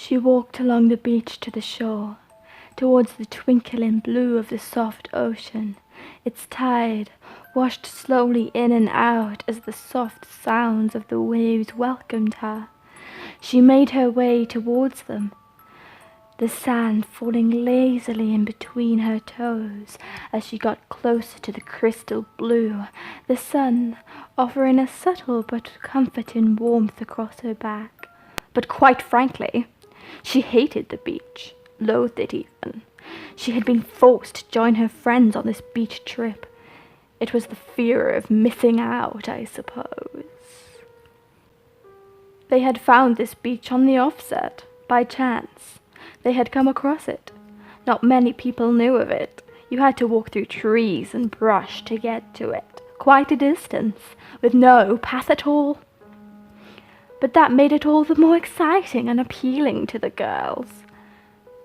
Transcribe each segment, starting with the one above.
She walked along the beach to the shore, towards the twinkling blue of the soft ocean. Its tide washed slowly in and out as the soft sounds of the waves welcomed her. She made her way towards them, the sand falling lazily in between her toes as she got closer to the crystal blue, the sun offering a subtle but comforting warmth across her back. But quite frankly, she hated the beach, loathed it even. She had been forced to join her friends on this beach trip. It was the fear of missing out, I suppose. They had found this beach on the offset, by chance. They had come across it. Not many people knew of it. You had to walk through trees and brush to get to it, quite a distance, with no path at all. But that made it all the more exciting and appealing to the girls.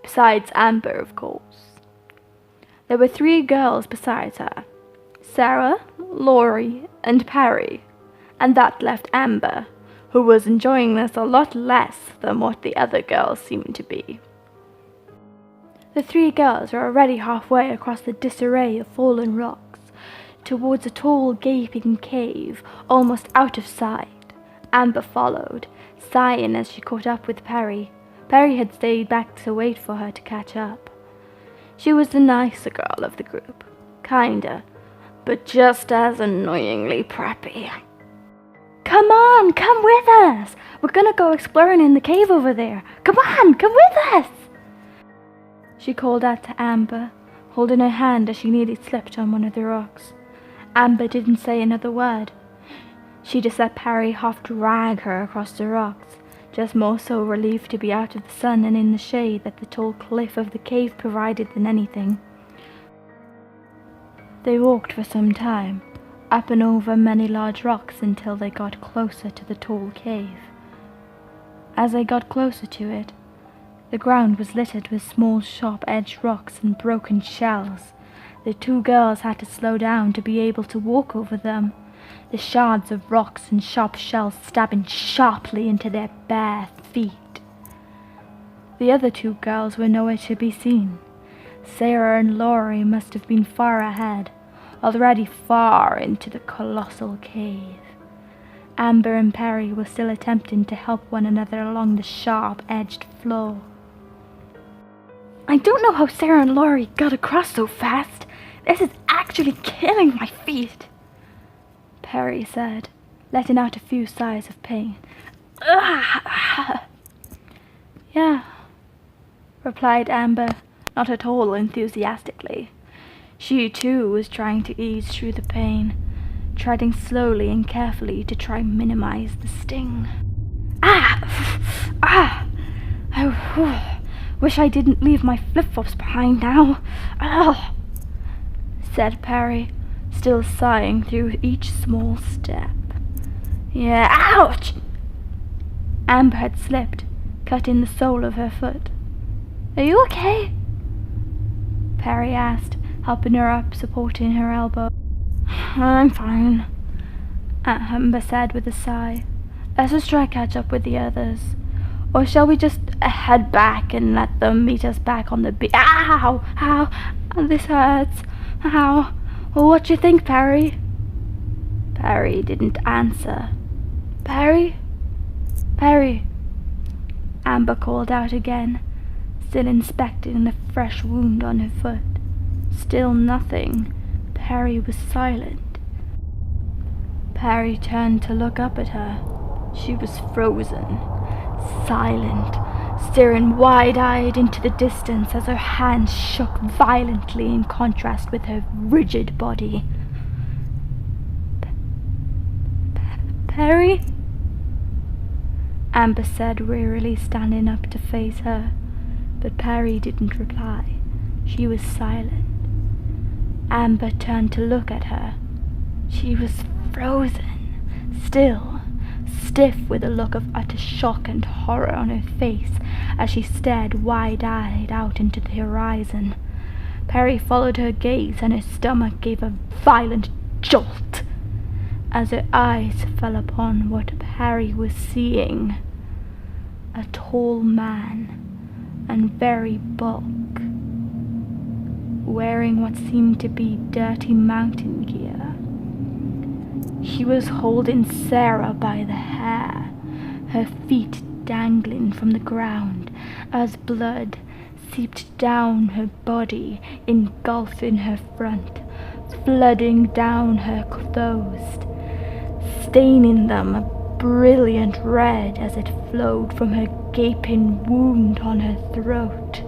Besides Amber, of course. There were 3 girls besides her, Sarah, Laurie, and Perry, and that left Amber, who was enjoying this a lot less than what the other girls seemed to be. The 3 girls were already halfway across the disarray of fallen rocks, towards a tall gaping cave, almost out of sight. Amber followed, sighing as she caught up with Perry. Perry had stayed back to wait for her to catch up. She was the nicer girl of the group, kinda, but just as annoyingly preppy. "Come on, come with us! We're gonna go exploring in the cave over there. Come on, come with us!" She called out to Amber, holding her hand as she nearly slipped on one of the rocks. Amber didn't say another word. She just let Perry half drag her across the rocks, just more so relieved to be out of the sun and in the shade that the tall cliff of the cave provided than anything. They walked for some time, up and over many large rocks until they got closer to the tall cave. As they got closer to it, the ground was littered with small sharp-edged rocks and broken shells. The 2 girls had to slow down to be able to walk over them, the shards of rocks and sharp shells stabbing sharply into their bare feet. The other 2 girls were nowhere to be seen. Sarah and Laurie must have been far ahead, already far into the colossal cave. Amber and Perry were still attempting to help one another along the sharp-edged floor. "I don't know how Sarah and Laurie got across so fast. This is actually killing my feet," Perry said, letting out a few sighs of pain. "Yeah," replied Amber, not at all enthusiastically. She too was trying to ease through the pain, treading slowly and carefully to try and minimize the sting. I wish I didn't leave my flip-flops behind now," said Perry, still sighing through each small step. "Yeah, ouch!" Amber had slipped, cutting the sole of her foot. "Are you okay?" Perry asked, helping her up, supporting her elbow. "I'm fine," Amber said with a sigh. "Let's just try to catch up with the others. Or shall we just head back and let them meet us back on the beach? Ow! Ow! This hurts. Ow! Well, what do you think, Perry?" Perry didn't answer. "Perry? Perry?" Amber called out again, still inspecting the fresh wound on her foot. Still nothing. Perry was silent. Perry turned to look up at her. She was frozen, silent, staring wide-eyed into the distance as her hands shook violently in contrast with her rigid body. "Perry?" Amber said wearily, standing up to face her, but Perry didn't reply. She was silent. Amber turned to look at her. She was frozen, still, stiff with a look of utter shock and horror on her face as she stared wide-eyed out into the horizon. Perry followed her gaze and her stomach gave a violent jolt as her eyes fell upon what Perry was seeing. a tall man and very bulk, wearing what seemed to be dirty mountain gear. He was holding Sarah by the hair, her feet dangling from the ground as blood seeped down her body, engulfing her front, flooding down her clothes, staining them a brilliant red as it flowed from her gaping wound on her throat.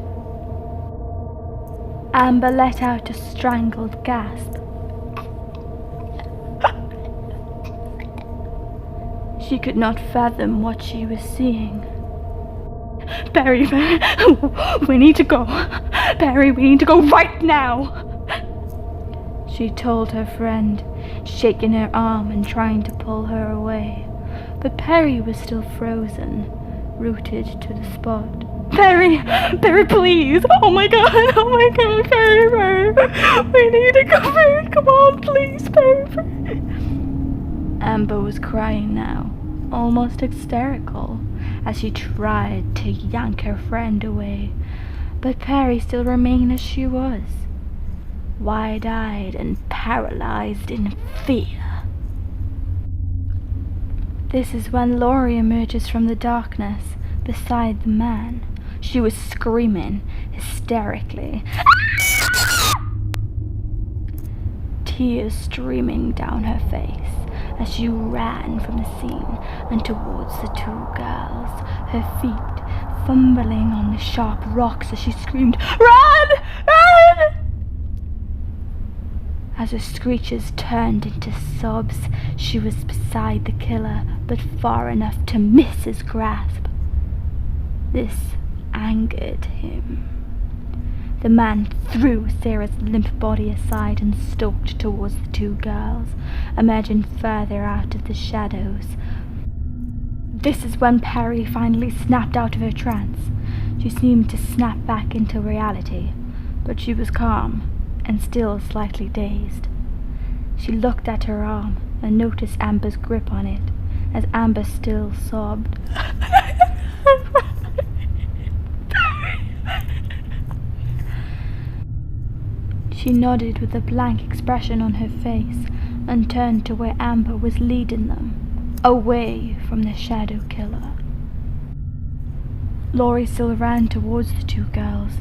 Amber let out a strangled gasp. She could not fathom what she was seeing. Perry, we need to go. Perry, we need to go right now, she told her friend, shaking her arm and trying to pull her away. But Perry was still frozen, rooted to the spot. Perry, please! Oh my god, Perry, we need to go, Perry, come on, please, Perry. Amber was crying now, almost hysterical, as she tried to yank her friend away, but Perry still remained as she was, wide-eyed and paralyzed in fear. This is when Laurie emerges from the darkness beside the man. She was screaming hysterically, tears streaming down her face as she ran from the scene and towards the two girls, her feet fumbling on the sharp rocks as she screamed, "Run! Run!" As her screeches turned into sobs, she was beside the killer, but far enough to miss his grasp. This angered him. The man threw Sarah's limp body aside and stalked towards the two girls, emerging further out of the shadows. This is when Perry finally snapped out of her trance. She seemed to snap back into reality, but she was calm and still slightly dazed. She looked at her arm and noticed Amber's grip on it, as Amber still sobbed. She nodded with a blank expression on her face and turned to where Amber was leading them, away from the shadow killer. Laurie still ran towards the two girls,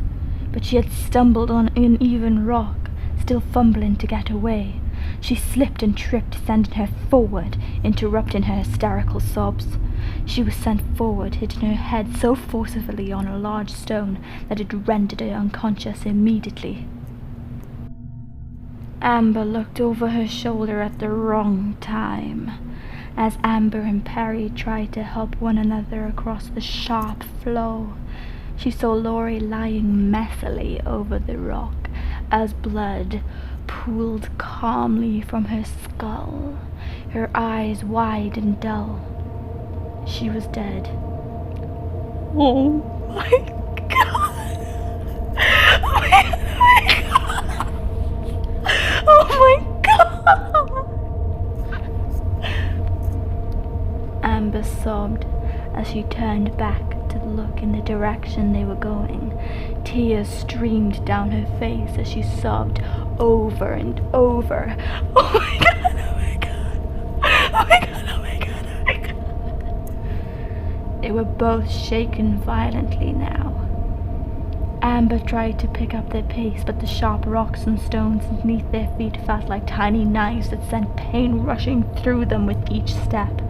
but she had stumbled on uneven rock, still fumbling to get away. She slipped and tripped, sending her forward, interrupting her hysterical sobs. She was sent forward, hitting her head so forcefully on a large stone that it rendered her unconscious immediately. Amber looked over her shoulder at the wrong time, as Amber and Perry tried to help one another across the sharp flow. She saw Laurie lying messily over the rock, as blood pooled calmly from her skull, her eyes wide and dull. She was dead. Oh my god! Oh my god! Oh my god! Amber sobbed as she turned back to look in the direction they were going. Tears streamed down her face as she sobbed over and over. Oh my god, oh my god, oh my god, oh my god, oh my god. They were both shaken violently now. Amber tried to pick up their pace, but the sharp rocks and stones beneath their feet felt like tiny knives that sent pain rushing through them with each step.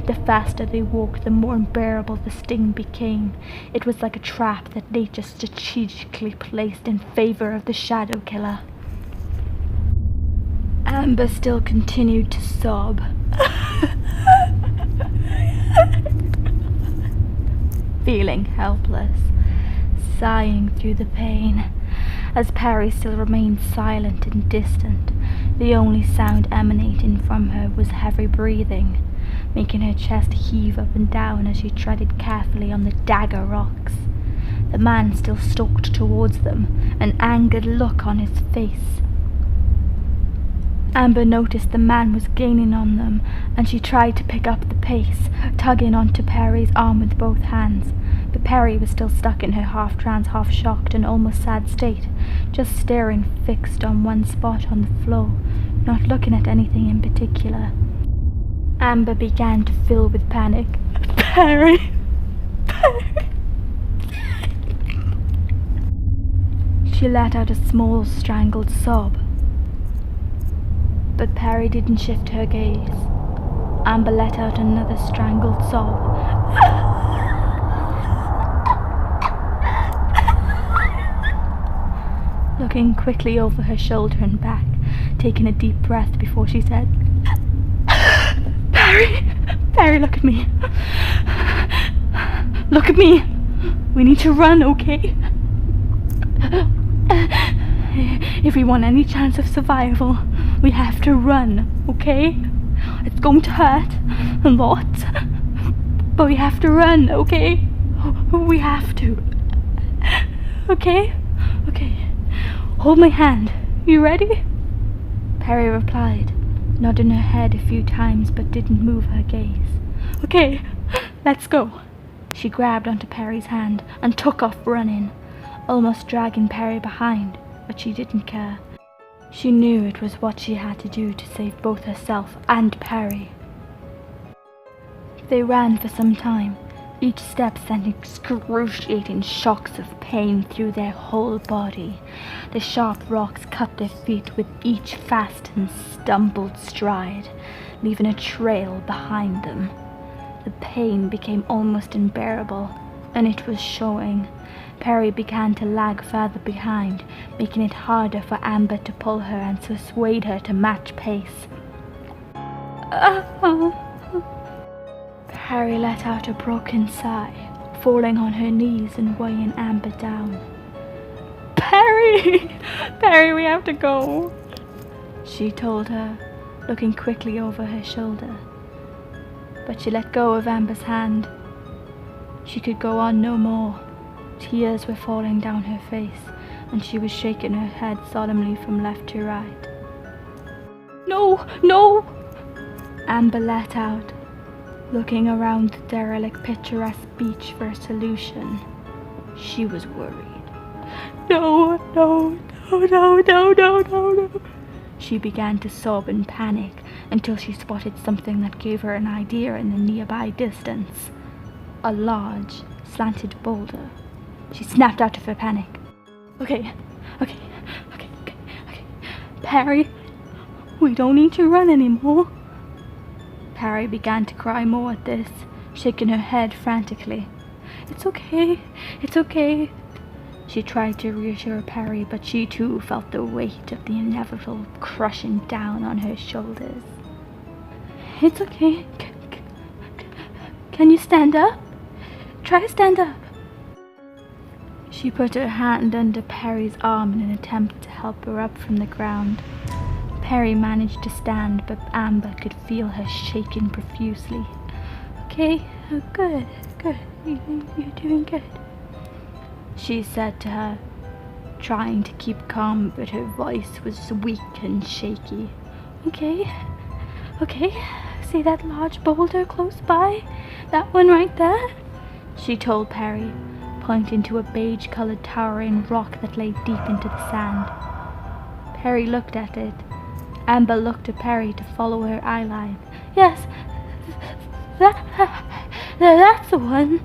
The faster they walked, the more unbearable the sting became. It was like a trap that nature strategically placed in favor of the shadow killer. Amber still continued to sob. Feeling helpless, sighing through the pain, as Perry still remained silent and distant. The only sound emanating from her was heavy breathing, making her chest heave up and down as she treaded carefully on the dagger rocks. The man still stalked towards them, an angered look on his face. Amber noticed the man was gaining on them, and she tried to pick up the pace, tugging onto Perry's arm with both hands, but Perry was still stuck in her half-trance, half-shocked and almost sad state, just staring fixed on one spot on the floor, not looking at anything in particular. Amber began to fill with panic. Perry! Perry! She let out a small, strangled sob. But Perry didn't shift her gaze. Amber let out another strangled sob. Looking quickly over her shoulder and back, taking a deep breath before she said, Perry! Perry, look at me. Look at me. We need to run, okay? If we want any chance of survival, we have to run, okay? It's going to hurt a lot, but we have to run, okay? We have to. Okay? Okay. Hold my hand. You ready? Perry replied, nodding her head a few times but didn't move her gaze. Okay, let's go. She grabbed onto Perry's hand and took off running, almost dragging Perry behind, but she didn't care. She knew it was what she had to do to save both herself and Perry. They ran for some time, each step sending excruciating shocks of pain through their whole body. The sharp rocks cut their feet with each fast and stumbled stride, leaving a trail behind them. The pain became almost unbearable, and it was showing. Perry began to lag further behind, making it harder for Amber to pull her and persuade her to match pace. Perry let out a broken sigh, falling on her knees and weighing Amber down. Perry! Perry, we have to go, she told her, looking quickly over her shoulder. But she let go of Amber's hand. She could go on no more. Tears were falling down her face, and she was shaking her head solemnly from left to right. No, no! Amber let out, looking around the derelict, picturesque beach for a solution. She was worried. No, no, no, no, no, no, no, no. She began to sob in panic until she spotted something that gave her an idea in the nearby distance. A large, slanted boulder. She snapped out of her panic. Okay. Perry, we don't need to run anymore. Perry began to cry more at this, shaking her head frantically. It's okay. She tried to reassure Perry, but she too felt the weight of the inevitable crushing down on her shoulders. It's okay. Can you stand up? Try to stand up. She put her hand under Perry's arm in an attempt to help her up from the ground. Perry managed to stand, but Amber could feel her shaking profusely. Okay, good. You're doing good, she said to her, trying to keep calm, but her voice was weak and shaky. Okay. See that large boulder close by? That one right there? She told Perry, pointing to a beige-colored towering rock that lay deep into the sand. Perry looked at it. Amber looked at Perry to follow her eyeline. Yes, that's the one.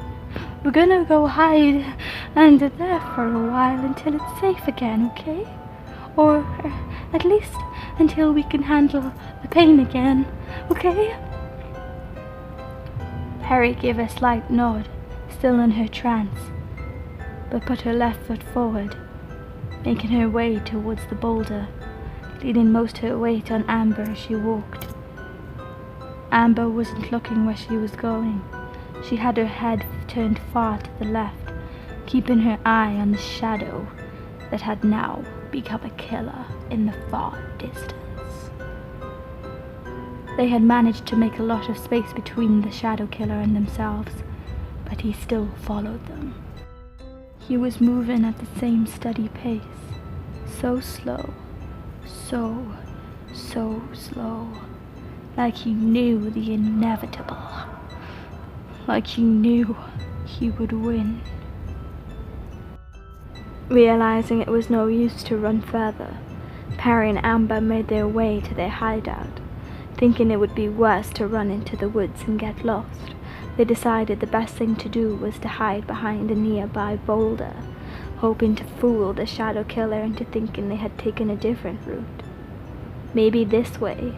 We're gonna go hide under there for a while until it's safe again, okay? Or at least until we can handle the pain again, okay? Perry gave a slight nod, still in her trance, but put her left foot forward, making her way towards the boulder, leaning most her weight on Amber as she walked. Amber wasn't looking where she was going. She had her head turned far to the left, keeping her eye on the shadow that had now become a killer in the far distance. They had managed to make a lot of space between the shadow killer and themselves, but he still followed them. He was moving at the same steady pace, so slow, so slow, like he knew the inevitable, like he knew he would win. Realizing it was no use to run further, Perry and Amber made their way to their hideout. Thinking it would be worse to run into the woods and get lost, they decided the best thing to do was to hide behind a nearby boulder, hoping to fool the shadow killer into thinking they had taken a different route. Maybe this way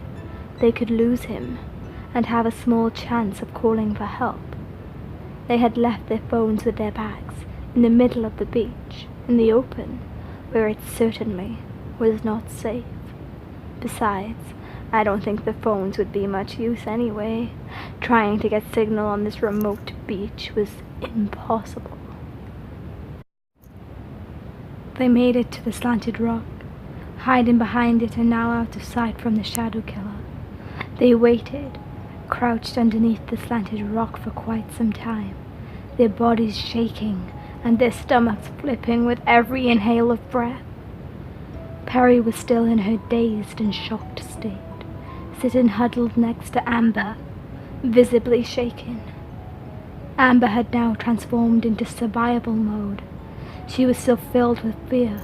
they could lose him and have a small chance of calling for help. They had left their phones with their bags in the middle of the beach, in the open, where it certainly was not safe. Besides, I don't think the phones would be much use anyway. Trying to get signal on this remote beach was impossible. They made it to the slanted rock, hiding behind it and now out of sight from the shadow killer. They waited, crouched underneath the slanted rock for quite some time, their bodies shaking and their stomachs flipping with every inhale of breath. Perry was still in her dazed and shocked state, sitting huddled next to Amber, visibly shaken. Amber had now transformed into survival mode. She was still filled with fear,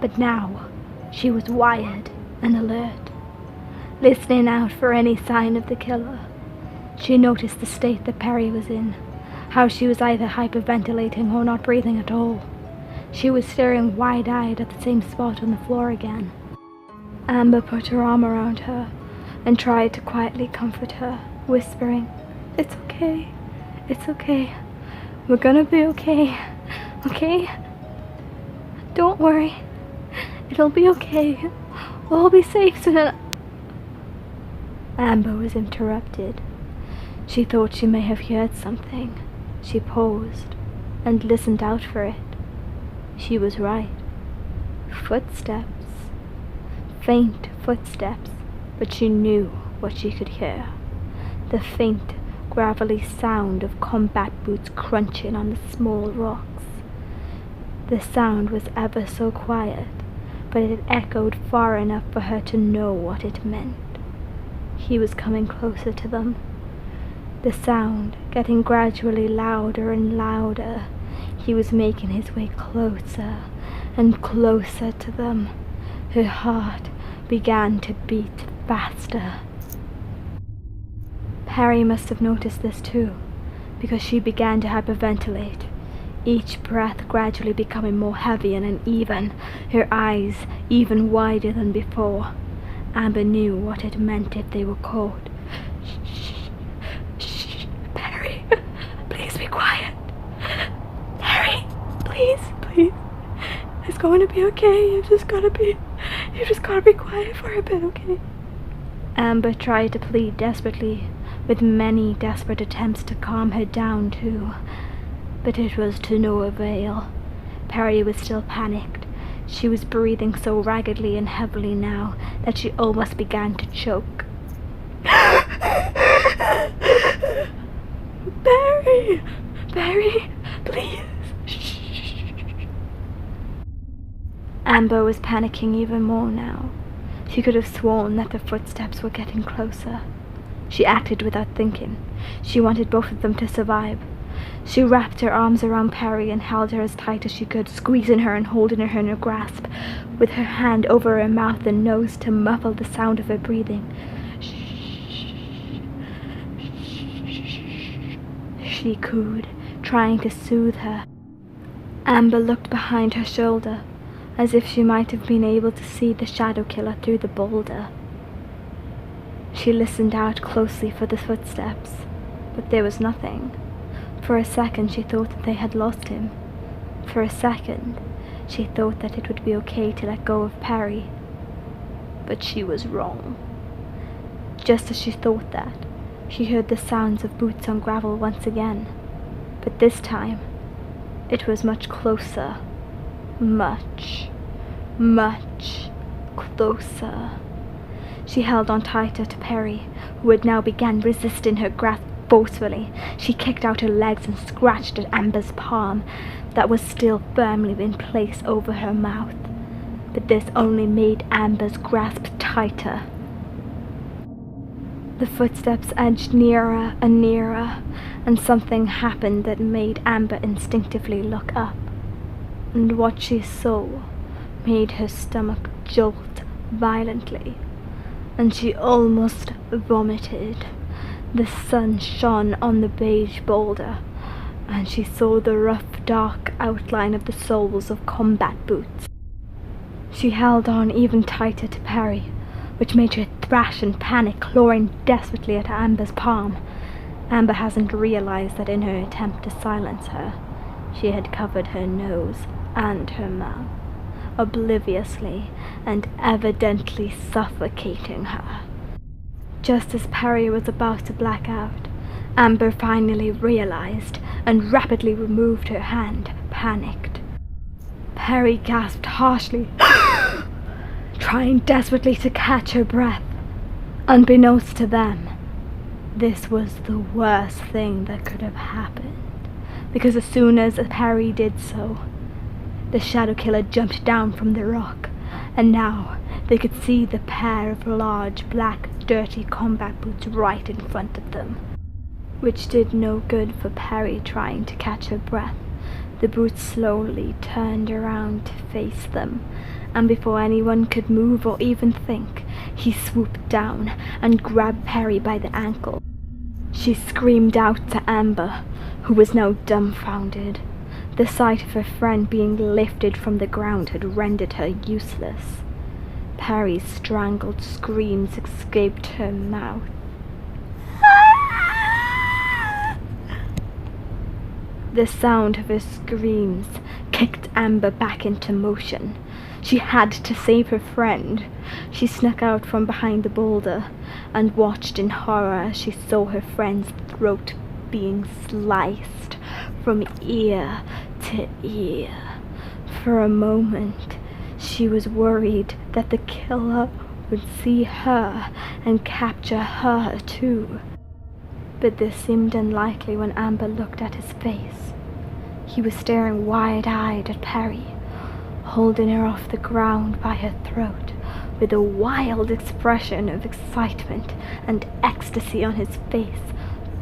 but now she was wired and alert, listening out for any sign of the killer. She noticed the state that Perry was in, how she was either hyperventilating or not breathing at all. She was staring wide-eyed at the same spot on the floor again. Amber put her arm around her and tried to quietly comfort her, whispering, "It's okay, it's okay. We're gonna be okay, okay? Don't worry. It'll be okay. We'll be safe soon." Amber was interrupted. She thought she may have heard something. She paused and listened out for it. She was right. Footsteps. Faint footsteps, but she knew what she could hear. The faint, gravelly sound of combat boots crunching on the small rocks. The sound was ever so quiet, but it echoed far enough for her to know what it meant. He was coming closer to them. The sound getting gradually louder and louder. He was making his way closer and closer to them. Her heart began to beat faster. Perry must have noticed this too, because she began to hyperventilate, each breath gradually becoming more heavy and uneven, her eyes even wider than before. Amber knew what it meant if they were caught. Shh, Perry, please be quiet. Perry, please. It's going to be okay. You just gotta be quiet for a bit, okay? Amber tried to plead desperately, with many desperate attempts to calm her down too, but it was to no avail. Perry was still panicked. She was breathing so raggedly and heavily now that she almost began to choke. Barry, please. Shh. Amber was panicking even more now. She could have sworn that the footsteps were getting closer. She acted without thinking. She wanted both of them to survive. She wrapped her arms around Perry and held her as tight as she could, squeezing her and holding her in her grasp, with her hand over her mouth and nose to muffle the sound of her breathing. She cooed, trying to soothe her. Amber looked behind her shoulder, as if she might have been able to see the shadow killer through the boulder. She listened out closely for the footsteps, but there was nothing. For a second she thought that they had lost him. For a second she thought that it would be okay to let go of Perry. But she was wrong. Just as she thought that, she heard the sounds of boots on gravel once again. But this time, it was much closer. Much closer. She held on tighter to Perry, who had now begun resisting her grasp forcefully. She kicked out her legs and scratched at Amber's palm that was still firmly in place over her mouth. But this only made Amber's grasp tighter. The footsteps edged nearer and nearer, and something happened that made Amber instinctively look up. And what she saw made her stomach jolt violently, and she almost vomited. The sun shone on the beige boulder, and she saw the rough, dark outline of the soles of combat boots. She held on even tighter to Perry, which made her thrash and panic, clawing desperately at Amber's palm. Amber hasn't realized that in her attempt to silence her, she had covered her nose and her mouth, obliviously and evidently suffocating her. Just as Perry was about to black out, Amber finally realized and rapidly removed her hand, panicked. Perry gasped harshly, trying desperately to catch her breath. Unbeknownst to them, this was the worst thing that could have happened, because as soon as Perry did so, the Shadow Killer jumped down from the rock, and now they could see the pair of large, black, dirty combat boots right in front of them, which did no good for Perry trying to catch her breath. The boots slowly turned around to face them, and before anyone could move or even think, he swooped down and grabbed Perry by the ankle. She screamed out to Amber, who was now dumbfounded. The sight of her friend being lifted from the ground had rendered her useless. Perry's strangled screams escaped her mouth. The sound of her screams kicked Amber back into motion. She had to save her friend. She snuck out from behind the boulder and watched in horror as she saw her friend's throat being sliced from ear to ear. For a moment, she was worried that the killer would see her and capture her too. But this seemed unlikely when Amber looked at his face. He was staring wide-eyed at Perry, holding her off the ground by her throat, with a wild expression of excitement and ecstasy on his face,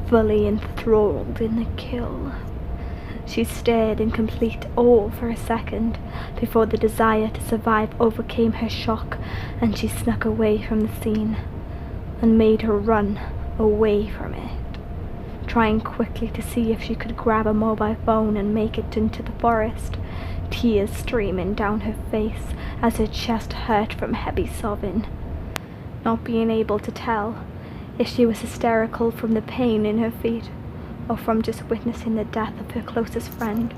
fully enthralled in the kill. She stared in complete awe for a second, before the desire to survive overcame her shock, and she snuck away from the scene, and made her run away from it, trying quickly to see if she could grab a mobile phone and make it into the forest, tears streaming down her face as her chest hurt from heavy sobbing, not being able to tell if she was hysterical from the pain in her feet or from just witnessing the death of her closest friend.